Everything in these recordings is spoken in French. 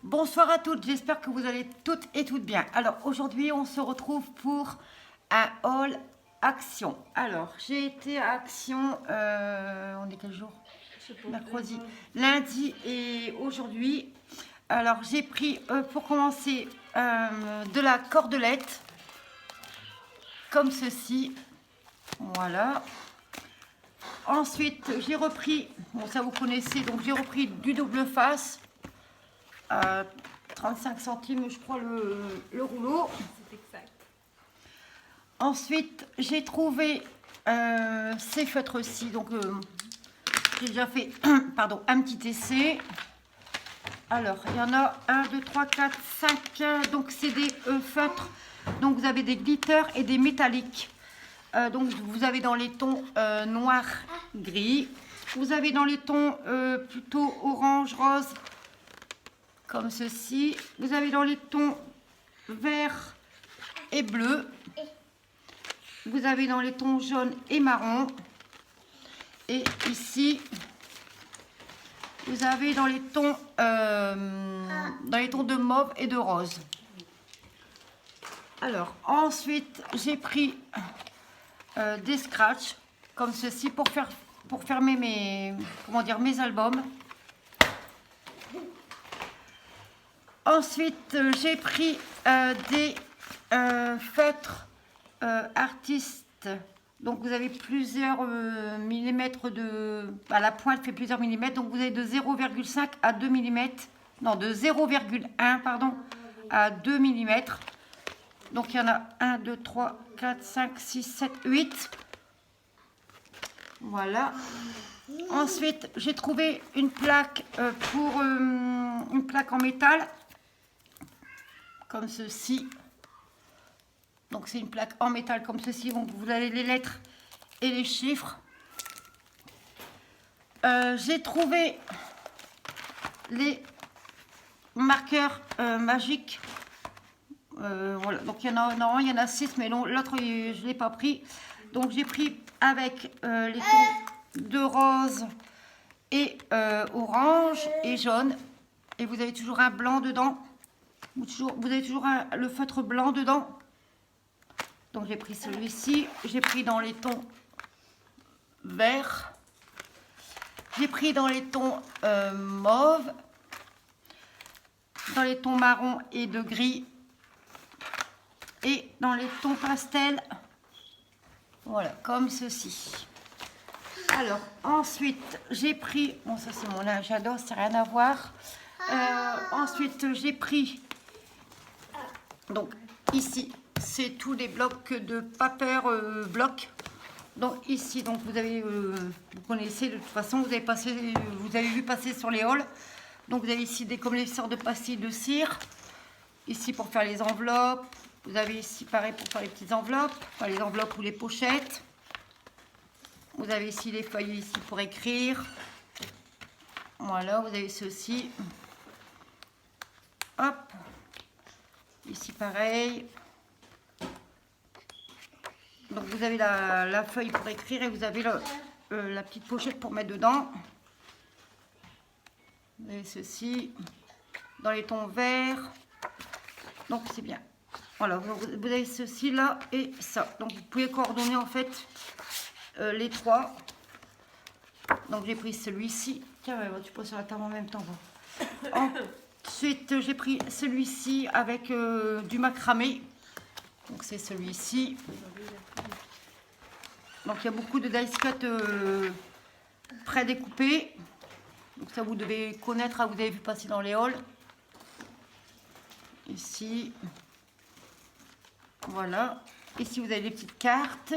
Bonsoir à toutes, j'espère que vous allez toutes et toutes bien. Alors aujourd'hui on se retrouve pour un haul Action. Alors j'ai été à Action, on est quel jour? Mercredi, lundi et aujourd'hui. Alors j'ai pris pour commencer de la cordelette, comme ceci, voilà. Ensuite j'ai repris, bon ça vous connaissez, donc j'ai repris du double face. 35 centimes, je crois, le rouleau. C'est exact. Ensuite, j'ai trouvé ces feutres-ci. Donc, j'ai déjà fait pardon, un petit essai. Alors, il y en a 1, 2, 3, 4, 5. Donc, c'est des feutres. Donc, vous avez des glitters et des métalliques. Donc, vous avez dans les tons noir, gris. Vous avez dans les tons plutôt orange, rose, comme ceci. Vous avez dans les tons vert et bleu. Vous avez dans les tons jaune et marron. Et ici, vous avez dans les tons de mauve et de rose. Alors, ensuite, j'ai pris des scratchs comme ceci pour fermer mes albums. Ensuite, j'ai pris des feutres artistes. Donc, vous avez plusieurs millimètres de... la pointe fait plusieurs millimètres. Donc, vous avez de 0,5 à 2 mm. Non, de 0,1, pardon, à 2 mm. Donc, il y en a 1, 2, 3, 4, 5, 6, 7, 8. Voilà. Ensuite, j'ai trouvé une plaque une plaque en métal. Comme ceci. Donc c'est une plaque en métal comme ceci. Donc vous avez les lettres et les chiffres. J'ai trouvé les marqueurs magiques. Voilà. Donc il y en a 6, mais l'autre je ne l'ai pas pris. Donc j'ai pris avec les tons de rose et orange et jaune. Et vous avez toujours un blanc dedans. Vous avez toujours le feutre blanc dedans. Donc j'ai pris celui-ci. J'ai pris dans les tons vert. J'ai pris dans les tons mauve. Dans les tons marron et de gris. Et dans les tons pastel. Voilà, comme ceci. Alors, ensuite, j'ai pris... Bon, ça c'est mon linge à dos, ça n'a rien à voir. Ensuite, j'ai pris... Donc ici, c'est tous les blocs de papier bloc. Donc ici, donc vous avez, vous connaissez de toute façon, vous avez vu passer sur les hauls. Donc vous avez ici comme les sortes de pastilles de cire. Ici pour faire les enveloppes. Vous avez ici pareil pour faire les petites enveloppes, enfin les enveloppes ou les pochettes. Vous avez ici les feuilles ici pour écrire. Voilà, vous avez ceci. Hop. Ici pareil. Donc vous avez la feuille pour écrire et vous avez la petite pochette pour mettre dedans. Vous avez ceci dans les tons verts. Donc c'est bien. Voilà, vous avez ceci là et ça. Donc vous pouvez coordonner en fait les trois. Donc j'ai pris celui-ci. Tiens, tu poses sur la table en même temps. Ensuite, j'ai pris celui-ci avec du macramé. Donc, c'est celui-ci. Donc, il y a beaucoup de dice cut pré-découpés. Donc, ça, vous devez connaître, vous avez vu passer dans les hauls. Ici. Voilà. Ici, vous avez les petites cartes.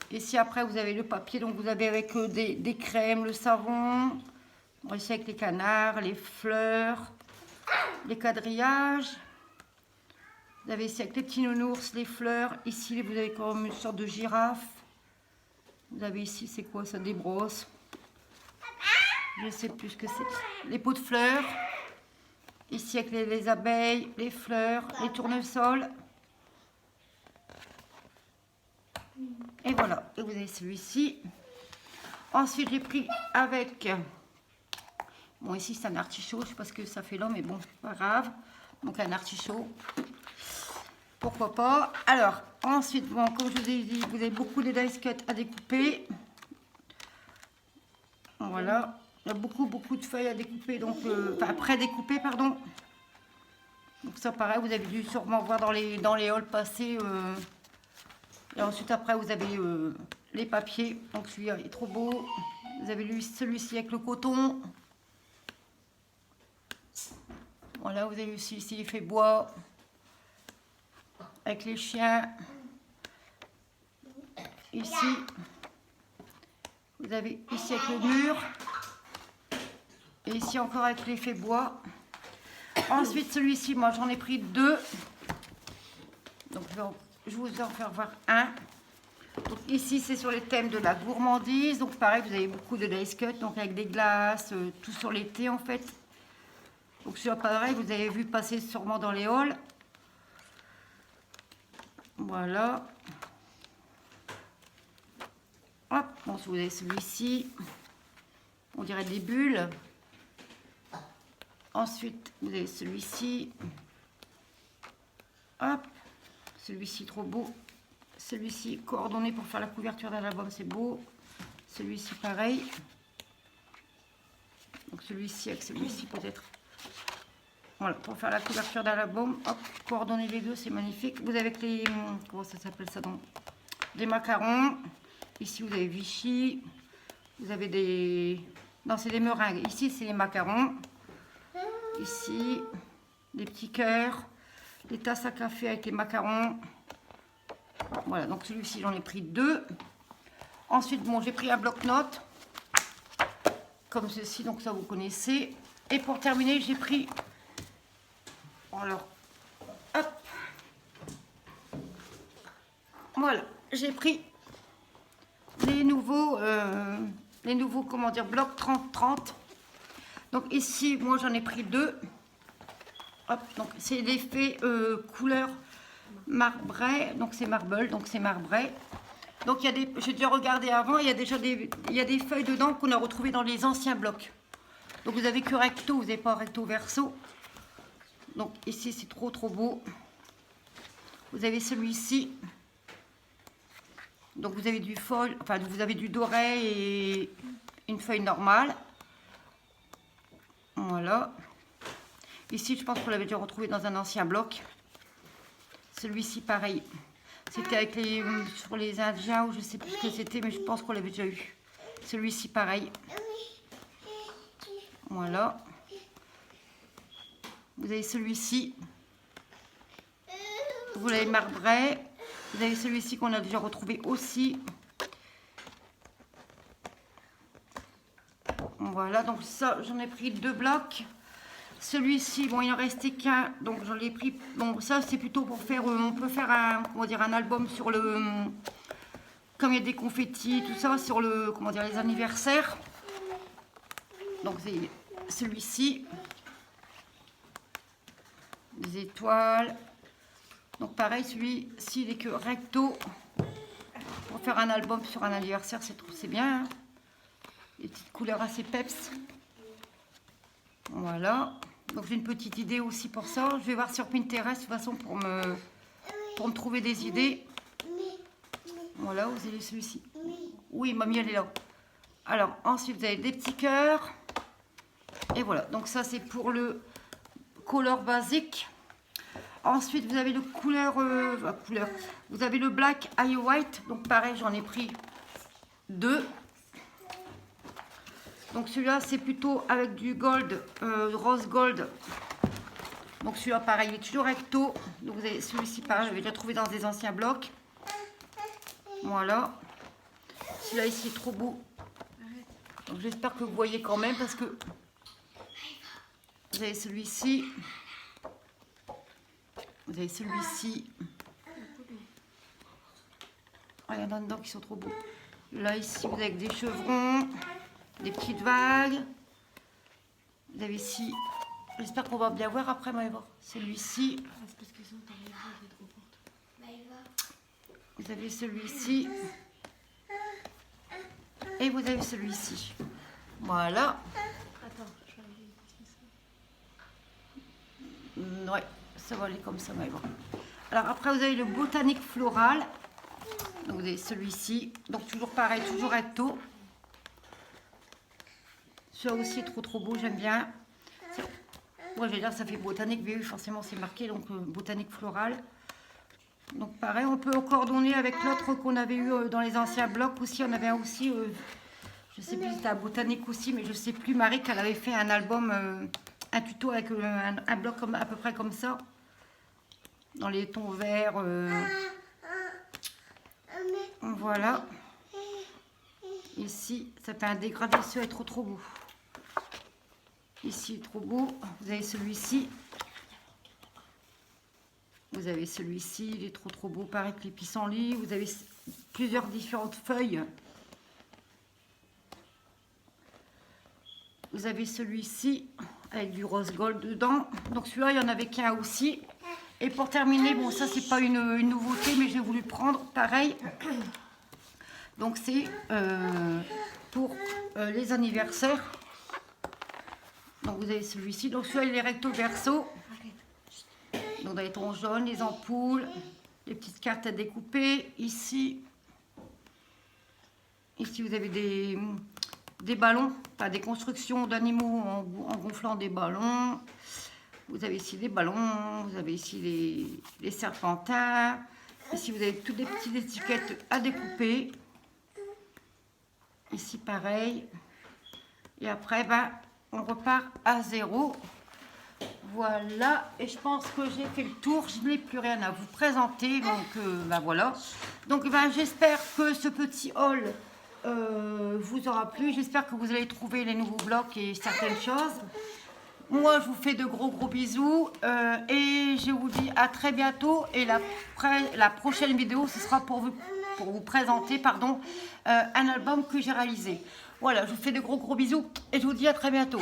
Ici, après, vous avez le papier. Donc, vous avez avec des crèmes, le savon. Ici avec les canards, les fleurs, les quadrillages. Vous avez ici avec les petits nounours, les fleurs. Ici, vous avez comme une sorte de girafe. Vous avez ici, c'est quoi ça? Des brosses. Je ne sais plus ce que c'est. Les pots de fleurs. Ici avec les abeilles, les fleurs, les tournesols. Et voilà. Et vous avez celui-ci. Ensuite, j'ai pris avec... Bon, ici, c'est un artichaut. Je sais pas ce que ça fait là, mais bon, pas grave. Donc, un artichaut. Pourquoi pas. Alors, ensuite, bon, comme je vous ai dit, vous avez beaucoup de dice cut à découper. Voilà. Il y a beaucoup de feuilles à découper. Donc, enfin, pré-découper, pardon. Donc, ça, pareil, vous avez dû sûrement voir dans les hauls passés. Et ensuite, après, vous avez les papiers. Donc, celui-là est trop beau. Vous avez celui-ci avec le coton. Voilà, vous avez aussi ici l'effet bois. Avec les chiens. Ici. Vous avez ici avec le mur. Et ici encore avec l'effet bois. Ensuite, celui-ci, moi, j'en ai pris 2. Donc, je vous en faire voir un. Donc, ici, c'est sur les thèmes de la gourmandise. Donc, pareil, vous avez beaucoup de dice cut, donc avec des glaces, tout sur l'été, en fait. Donc, celui-là, pareil, vous avez vu passer sûrement dans les halls. Voilà. Hop, bon, vous avez celui-ci. On dirait des bulles. Ensuite, vous avez celui-ci. Hop, celui-ci trop beau. Celui-ci coordonné pour faire la couverture d'un album, c'est beau. Celui-ci pareil. Donc celui-ci avec celui-ci peut-être. Voilà, pour faire la couverture d'un album. Hop, coordonner les deux, c'est magnifique. Vous avez avec les... Comment ça s'appelle ça donc? Des macarons. Ici, vous avez Vichy. Vous avez des... Non, c'est des meringues. Ici, c'est les macarons. Ici, des petits cœurs. Des tasses à café avec les macarons. Voilà, donc celui-ci, j'en ai pris 2. Ensuite, bon, j'ai pris un bloc-notes. Comme ceci, donc ça, vous connaissez. Et pour terminer, j'ai pris... Alors, hop. Voilà, j'ai pris les nouveaux, comment dire, blocs 30-30. Donc ici, moi, j'en ai pris 2. Hop, donc c'est l'effet couleur marbré, donc c'est marble, donc c'est marbré. Donc il y a des, j'ai déjà regardé avant, il y a déjà il y a des feuilles dedans qu'on a retrouvées dans les anciens blocs. Donc vous avez que recto, vous n'avez pas recto verso. Donc ici c'est trop beau. Vous avez celui-ci. Donc vous avez du foil, enfin vous avez du doré et une feuille normale. Voilà. Ici je pense qu'on l'avait déjà retrouvé dans un ancien bloc. Celui-ci pareil. C'était avec les sur les Indiens ou je sais plus ce que c'était, mais je pense qu'on l'avait déjà eu. Celui-ci pareil. Voilà. Vous avez celui-ci. Vous l'avez marbré. Vous avez celui-ci qu'on a déjà retrouvé aussi. Voilà, donc ça, j'en ai pris 2 blocs. Celui-ci, bon, il en restait qu'un, donc j'en ai pris. Bon, ça, c'est plutôt pour faire. On peut faire un, comment dire, un album sur le. Comme il y a des confettis, tout ça, sur le, comment dire, les anniversaires. Donc c'est celui-ci. Des étoiles. Donc pareil, celui-ci, il est que recto. Pour faire un album sur un anniversaire, c'est bien. Hein, des petites couleurs assez peps. Voilà. Donc j'ai une petite idée aussi pour ça. Je vais voir sur Pinterest de toute façon pour me trouver des idées. Voilà, vous avez celui-ci. Oui, mamie, elle est là. Alors, ensuite, vous avez des petits cœurs. Et voilà. Donc ça, c'est pour le color basique. Ensuite, vous avez le couleur... Vous avez le black eye white. Donc pareil, j'en ai pris 2. Donc celui-là, c'est plutôt avec du gold, rose gold. Donc celui-là, pareil, il est toujours recto. Donc vous avez celui-ci, pareil, j'avais déjà trouvé dans des anciens blocs. Voilà. Celui-là ici est trop beau. Donc j'espère que vous voyez quand même parce que vous avez celui-ci. Vous avez celui-ci. Ah, il y en a dedans qui sont trop beaux. Là, ici, vous avez des chevrons. Des petites vagues. Vous avez ici, j'espère qu'on va bien voir après, mais voir celui-ci. Vous avez celui-ci. Et vous avez celui-ci. Voilà. Ouais, ça va aller comme ça, mais bon. Alors après, vous avez le botanique floral. Donc vous avez celui-ci. Donc toujours pareil, toujours recto. Celui-là aussi est trop beau, j'aime bien. Moi, je vais dire, ça fait botanique, mais oui, forcément, c'est marqué, donc botanique floral. Donc pareil, on peut coordonner avec l'autre qu'on avait eu dans les anciens blocs aussi. On avait aussi, je sais plus si c'était à botanique aussi, mais je sais plus, Marie, qu'elle avait fait un album, un tuto avec un bloc comme, à peu près comme ça. Dans les tons verts. Voilà. Ici, ça fait un dégradé, ce est trop beau. Ici, trop beau. Vous avez celui-ci. Vous avez celui-ci, il est trop beau, pareil que les pissenlits. Vous avez plusieurs différentes feuilles. Vous avez celui-ci avec du rose gold dedans. Donc celui-là, il n'y en avait qu'un aussi. Et pour terminer, bon, ça c'est pas une nouveauté, mais j'ai voulu prendre pareil. Donc c'est pour les anniversaires. Donc vous avez celui-ci. Donc celui-là, il est recto verso. Donc dans les tons jaunes, les ampoules, les petites cartes à découper. Ici, vous avez des ballons, enfin des constructions d'animaux en gonflant des ballons. Vous avez ici des ballons, vous avez ici les serpentins. Ici, vous avez toutes les petites étiquettes à découper. Ici, pareil. Et après, ben, on repart à zéro. Voilà, et je pense que j'ai fait le tour, je n'ai plus rien à vous présenter, donc ben voilà. Donc ben, j'espère que ce petit haul vous aura plu, j'espère que vous allez trouver les nouveaux blocs et certaines choses. Moi, je vous fais de gros bisous et je vous dis à très bientôt. Et la prochaine vidéo, ce sera pour vous présenter un album que j'ai réalisé. Voilà, je vous fais de gros bisous et je vous dis à très bientôt.